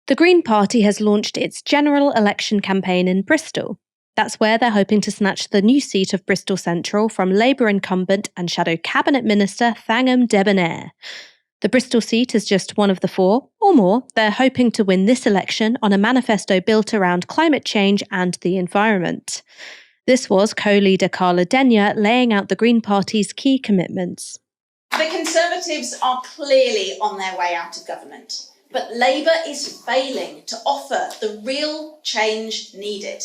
The Green Party has launched its general election campaign in Bristol. That's where they're hoping to snatch the new seat of Bristol Central from Labour incumbent and shadow cabinet minister Thangam Debonair. The Bristol seat is just one of the four, or more, they're hoping to win this election on a manifesto built around climate change and the environment. This was co-leader Carla Denyer laying out the Green Party's key commitments. The Conservatives are clearly on their way out of government, but Labour is failing to offer the real change needed.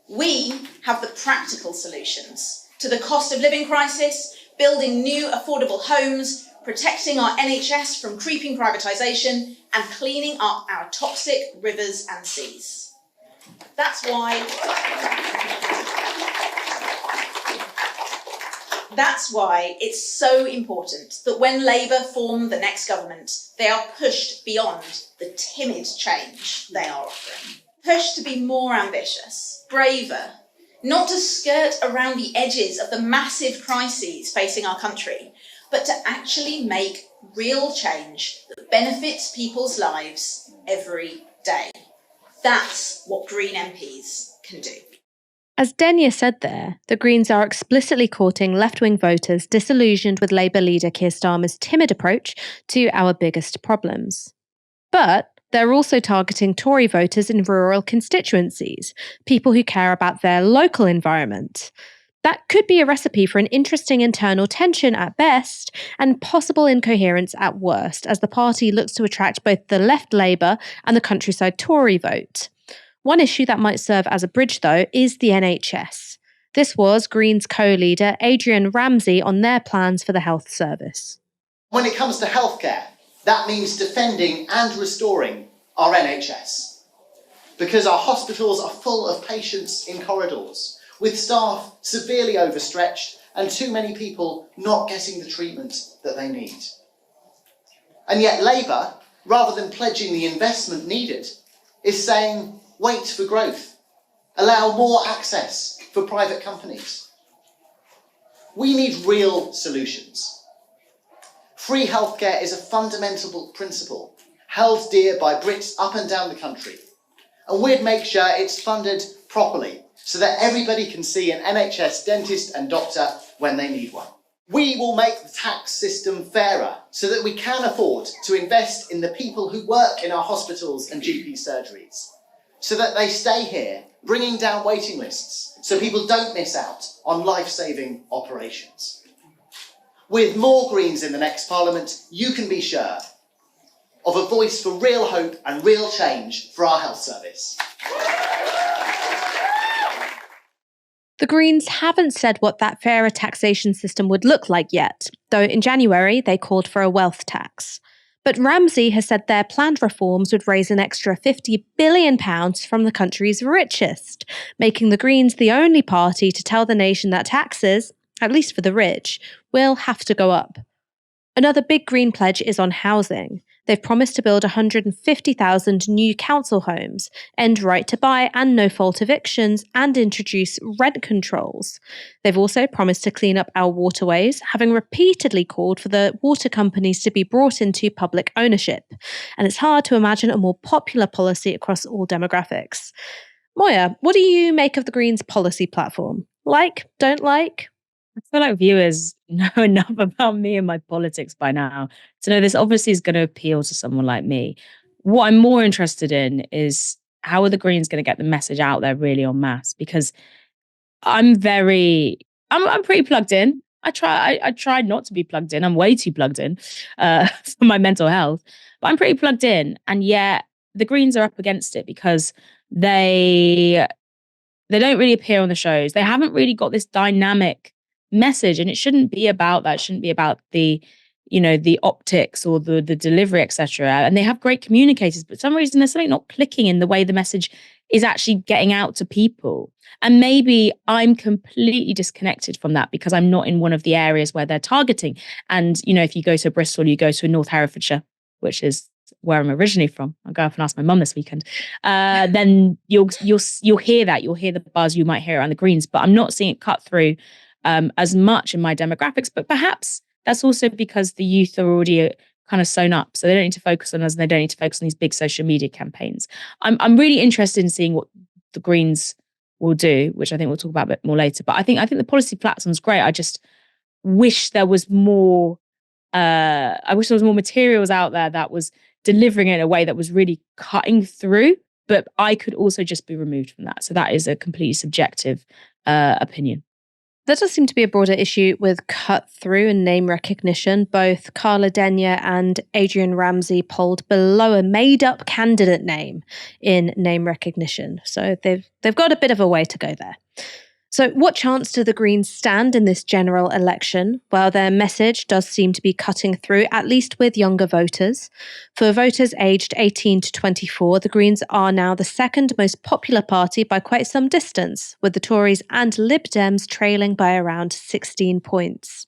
We have the practical solutions to the cost of living crisis, building new affordable homes, protecting our NHS from creeping privatisation, and cleaning up our toxic rivers and seas. That's why it's so important that when Labour form the next government, they are pushed beyond the timid change they are offering. Pushed to be more ambitious, braver, not to skirt around the edges of the massive crises facing our country, but to actually make real change that benefits people's lives every day. That's what Green MPs can do. As Denyer said there, the Greens are explicitly courting left-wing voters disillusioned with Labour leader Keir Starmer's timid approach to our biggest problems. But they're also targeting Tory voters in rural constituencies, people who care about their local environment. That could be a recipe for an interesting internal tension at best and possible incoherence at worst, as the party looks to attract both the left Labour and the countryside Tory vote. One issue that might serve as a bridge, though, is the NHS. This was Greens co-leader Adrian Ramsey on their plans for the health service. When it comes to healthcare, that means defending and restoring our NHS. Because our hospitals are full of patients in corridors, with staff severely overstretched and too many people not getting the treatment that they need. And yet Labour, rather than pledging the investment needed, is saying, wait for growth, allow more access for private companies. We need real solutions. Free healthcare is a fundamental principle held dear by Brits up and down the country, and we'd make sure it's funded properly so that everybody can see an NHS dentist and doctor when they need one. We will make the tax system fairer so that we can afford to invest in the people who work in our hospitals and GP surgeries, so that they stay here, bringing down waiting lists so people don't miss out on life-saving operations. With more Greens in the next Parliament, you can be sure of a voice for real hope and real change for our health service. The Greens haven't said what that fairer taxation system would look like yet, though in January they called for a wealth tax. But Ramsey has said their planned reforms would raise an extra £50 billion from the country's richest, making the Greens the only party to tell the nation that taxes, at least for the rich, will have to go up. Another big Green pledge is on housing. They've promised to build 150,000 new council homes, end right to buy and no-fault evictions, and introduce rent controls. They've also promised to clean up our waterways, having repeatedly called for the water companies to be brought into public ownership. And it's hard to imagine a more popular policy across all demographics. Moya, what do you make of the Greens' policy platform? Like, don't like? I feel like viewers know enough about me and my politics by now to know this obviously is going to appeal to someone like me. What I'm more interested in is how are the Greens going to get the message out there really en masse? Because I'm pretty plugged in. I try not to be plugged in. I'm way too plugged in for my mental health, but I'm pretty plugged in. And yet the Greens are up against it because they don't really appear on the shows. They haven't really got this dynamic message, and it shouldn't be about that. It shouldn't be about the optics or the delivery, etc. And they have great communicators, but for some reason there's something not clicking in the way the message is actually getting out to people. And maybe I'm completely disconnected from that because I'm not in one of the areas where they're targeting. And if you go to Bristol, you go to North Herefordshire, which is where I'm originally from. I'll go up and ask my mum this weekend. Then you'll hear that. You'll hear the buzz. You might hear it around the Greens, but I'm not seeing it cut through as much in my demographics. But perhaps that's also because the youth are already kind of sewn up. So they don't need to focus on us, and they don't need to focus on these big social media campaigns. I'm really interested in seeing what the Greens will do, which I think we'll talk about a bit more later. But I think the policy platform's great. I just wish there was more. I wish there was more materials out there that was delivering it in a way that was really cutting through. But I could also just be removed from that. So that is a completely subjective opinion. There does seem to be a broader issue with cut through and name recognition. Both Carla Denyer and Adrian Ramsey polled below a made-up candidate name in name recognition. So they've got a bit of a way to go there. So what chance do the Greens stand in this general election? Well, their message does seem to be cutting through, at least with younger voters. For voters aged 18 to 24, the Greens are now the second most popular party by quite some distance, with the Tories and Lib Dems trailing by around 16 points.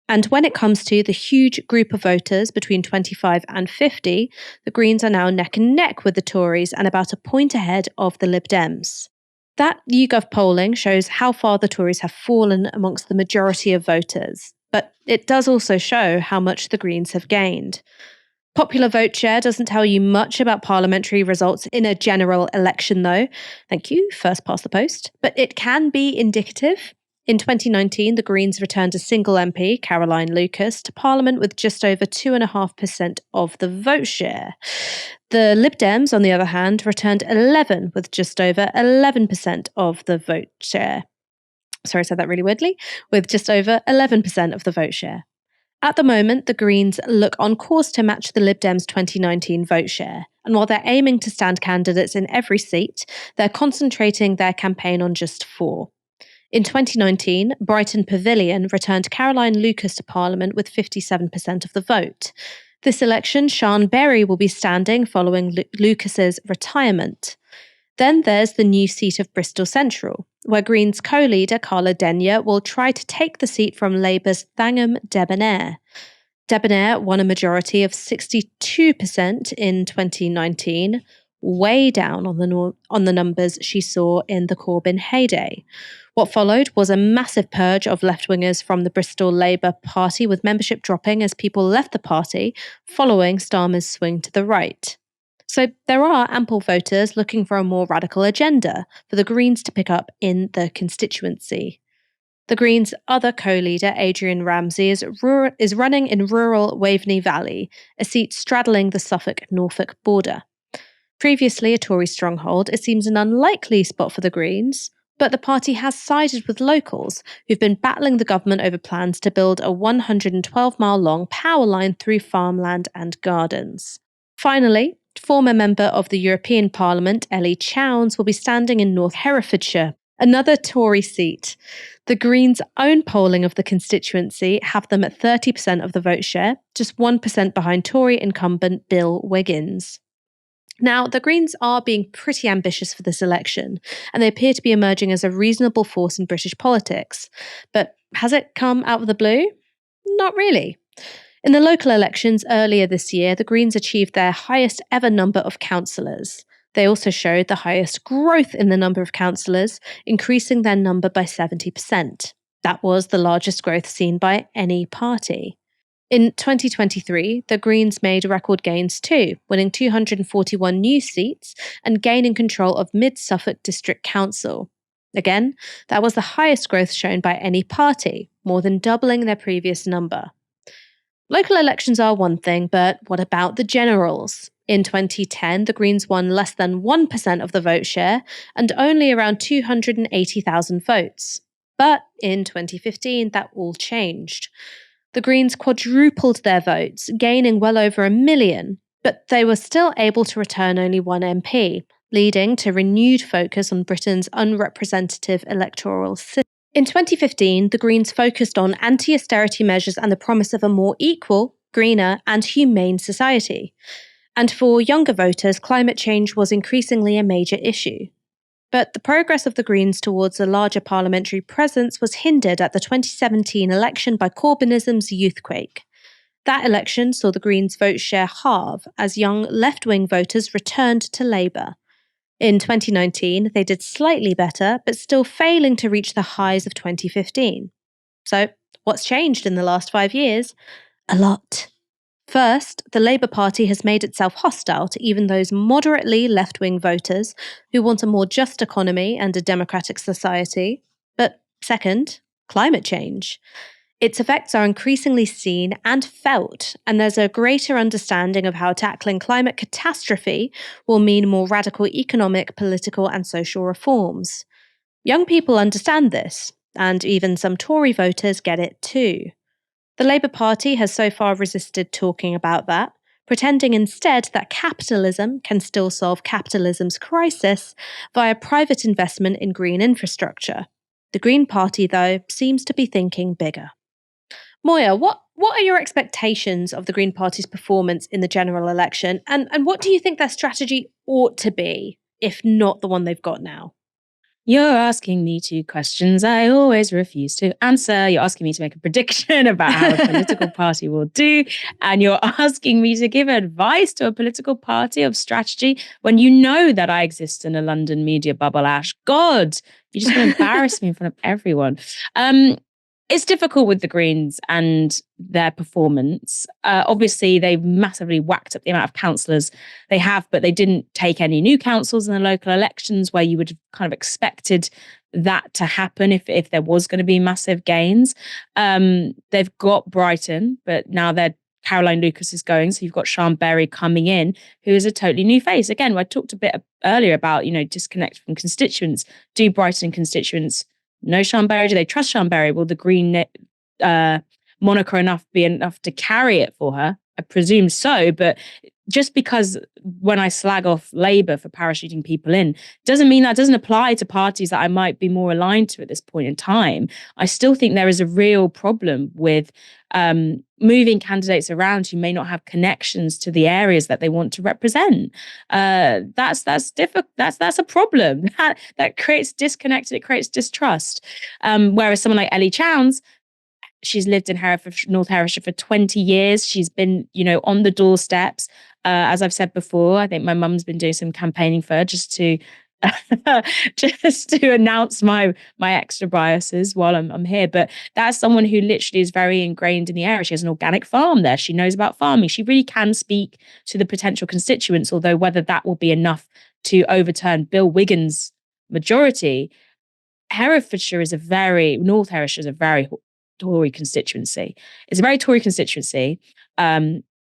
And when it comes to the huge group of voters between 25 and 50, the Greens are now neck and neck with the Tories and about a point ahead of the Lib Dems. That YouGov polling shows how far the Tories have fallen amongst the majority of voters, but it does also show how much the Greens have gained. Popular vote share doesn't tell you much about parliamentary results in a general election, though. Thank you, first past the post. But it can be indicative. In 2019, the Greens returned a single MP, Caroline Lucas, to Parliament with just over 2.5% of the vote share. The Lib Dems, on the other hand, returned 11 with just over 11% of the vote share. Sorry, I said that really weirdly. With just over 11% of the vote share. At the moment, the Greens look on course to match the Lib Dems' 2019 vote share. And while they're aiming to stand candidates in every seat, they're concentrating their campaign on just 4. In 2019, Brighton Pavilion returned Caroline Lucas to Parliament with 57% of the vote. This election, Sian Berry will be standing following Lucas's retirement. Then there's the new seat of Bristol Central, where Greens co-leader Carla Denyer will try to take the seat from Labour's Thangham Debonair. Debonair won a majority of 62% in 2019, way down on the numbers she saw in the Corbyn heyday. What followed was a massive purge of left-wingers from the Bristol Labour Party, with membership dropping as people left the party following Starmer's swing to the right. So there are ample voters looking for a more radical agenda for the Greens to pick up in the constituency. The Greens' other co-leader, Adrian Ramsey, is running in rural Waveney Valley, a seat straddling the Suffolk-Norfolk border. Previously a Tory stronghold, it seems an unlikely spot for the Greens, but the party has sided with locals who've been battling the government over plans to build a 112-mile-long power line through farmland and gardens. Finally, former member of the European Parliament, Ellie Chowns, will be standing in North Herefordshire, another Tory seat. The Greens' own polling of the constituency have them at 30% of the vote share, just 1% behind Tory incumbent Bill Wiggins. Now, the Greens are being pretty ambitious for this election, and they appear to be emerging as a reasonable force in British politics. But has it come out of the blue? Not really. In the local elections earlier this year, the Greens achieved their highest ever number of councillors. They also showed the highest growth in the number of councillors, increasing their number by 70%. That was the largest growth seen by any party. In 2023, the Greens made record gains too, winning 241 new seats and gaining control of Mid-Suffolk District Council. Again, that was the highest growth shown by any party, more than doubling their previous number. Local elections are one thing, but what about the generals? In 2010, the Greens won less than 1% of the vote share and only around 280,000 votes. But in 2015, that all changed. The Greens quadrupled their votes, gaining well over 1 million, but they were still able to return only one MP, leading to renewed focus on Britain's unrepresentative electoral system. In 2015, the Greens focused on anti-austerity measures and the promise of a more equal, greener, and humane society. And for younger voters, climate change was increasingly a major issue. But the progress of the Greens towards a larger parliamentary presence was hindered at the 2017 election by Corbynism's youthquake. That election saw the Greens' vote share halve as young left-wing voters returned to Labour. In 2019, they did slightly better, but still failing to reach the highs of 2015. So, what's changed in the last 5 years? A lot. First, the Labour Party has made itself hostile to even those moderately left wing voters who want a more just economy and a democratic society. But second, climate change. Its effects are increasingly seen and felt, and there's a greater understanding of how tackling climate catastrophe will mean more radical economic, political, and social reforms. Young people understand this, and even some Tory voters get it too. The Labour Party has so far resisted talking about that, pretending instead that capitalism can still solve capitalism's crisis via private investment in green infrastructure. The Green Party, though, seems to be thinking bigger. Moya, what are your expectations of the Green Party's performance in the general election, and what do you think their strategy ought to be, if not the one they've got now? You're asking me two questions I always refuse to answer. You're asking me to make a prediction about how a political party will do, and you're asking me to give advice to a political party of strategy when you know that I exist in a London media bubble, Ash. God, you're just going to embarrass me in front of everyone. It's difficult with the Greens and their performance. Obviously, they've massively whacked up the amount of councillors they have, but they didn't take any new councils in the local elections where you would have kind of expected that to happen if there was going to be massive gains. They've got Brighton, but now Caroline Lucas is going, so you've got Sian Berry coming in, who is a totally new face. Again, I talked a bit earlier about, disconnect from constituents. Do Brighton constituents know Sian Berry? Do they trust Sian Berry? Will the Green moniker be enough to carry it for her? I presume so, but just because when I slag off Labour for parachuting people in, doesn't mean that doesn't apply to parties that I might be more aligned to at this point in time. I still think there is a real problem with moving candidates around who may not have connections to the areas that they want to represent. That's difficult. That's a problem. That creates disconnect. It creates distrust. Whereas someone like Ellie Chowns, she's lived in North Herefordshire for 20 years. She's been, on the doorsteps. As I've said before, I think my mum's been doing some campaigning for her just to announce my extra biases while I'm here. But that's someone who literally is very ingrained in the area. She has an organic farm there. She knows about farming. She really can speak to the potential constituents, although whether that will be enough to overturn Bill Wiggins' majority. North Herefordshire is a very Tory constituency. It's a very Tory constituency.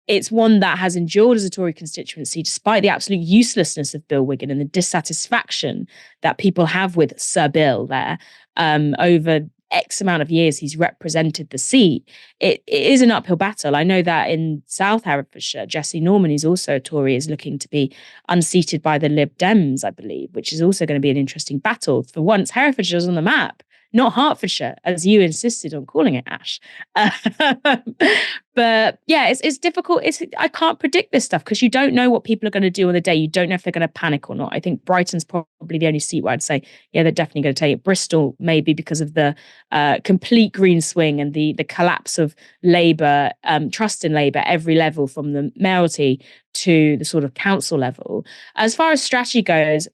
It's one that has endured as a Tory constituency despite the absolute uselessness of Bill Wiggin and the dissatisfaction that people have with Sir Bill there. Over X amount of years he's represented the seat. It is an uphill battle. I know that in South Herefordshire, Jessie Norman, who's also a Tory, is looking to be unseated by the Lib Dems, I believe, which is also going to be an interesting battle. For once, Herefordshire's on the map, not Hertfordshire, as you insisted on calling it, Ash. But yeah, it's difficult. I can't predict this stuff because you don't know what people are going to do on the day. You don't know if they're going to panic or not. I think Brighton's probably the only seat where I'd say, yeah, they're definitely going to take it. Bristol, maybe because of the complete green swing and the collapse of Labour, trust in Labour, every level from the mayoralty to the sort of council level. As far as strategy goes,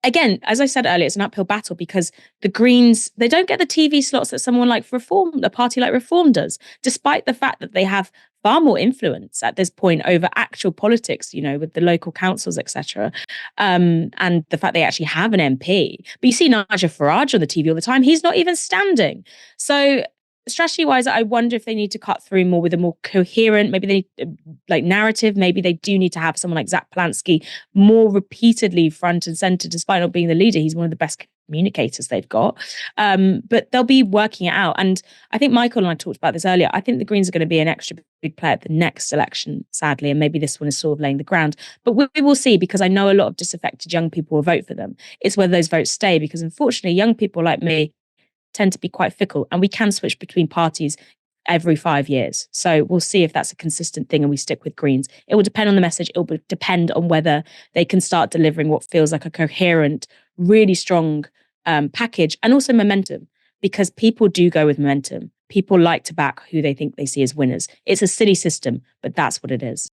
again, as I said earlier, it's an uphill battle because the Greens, they don't get the TV slots that someone like a party like Reform does, despite the fact that they have far more influence at this point over actual politics, with the local councils, etc. And the fact they actually have an MP. But you see Nigel Farage on the TV all the time. He's not even standing. So strategy-wise, I wonder if they need to cut through more with a more coherent, maybe they need narrative. Maybe they do need to have someone like Zach Polansky more repeatedly front and center, despite not being the leader. He's one of the best communicators they've got. But they'll be working it out. And I think Michael and I talked about this earlier. I think the Greens are going to be an extra big player at the next election, sadly, and maybe this one is sort of laying the ground. But we will see, because I know a lot of disaffected young people will vote for them. It's whether those votes stay, because unfortunately, young people like me tend to be quite fickle, and we can switch between parties every 5 years. So we'll see if that's a consistent thing and we stick with Greens. It will depend on the message. It will depend on whether they can start delivering what feels like a coherent, really strong package, and also momentum, because people do go with momentum. People like to back who they think they see as winners. It's a silly system, but that's what it is.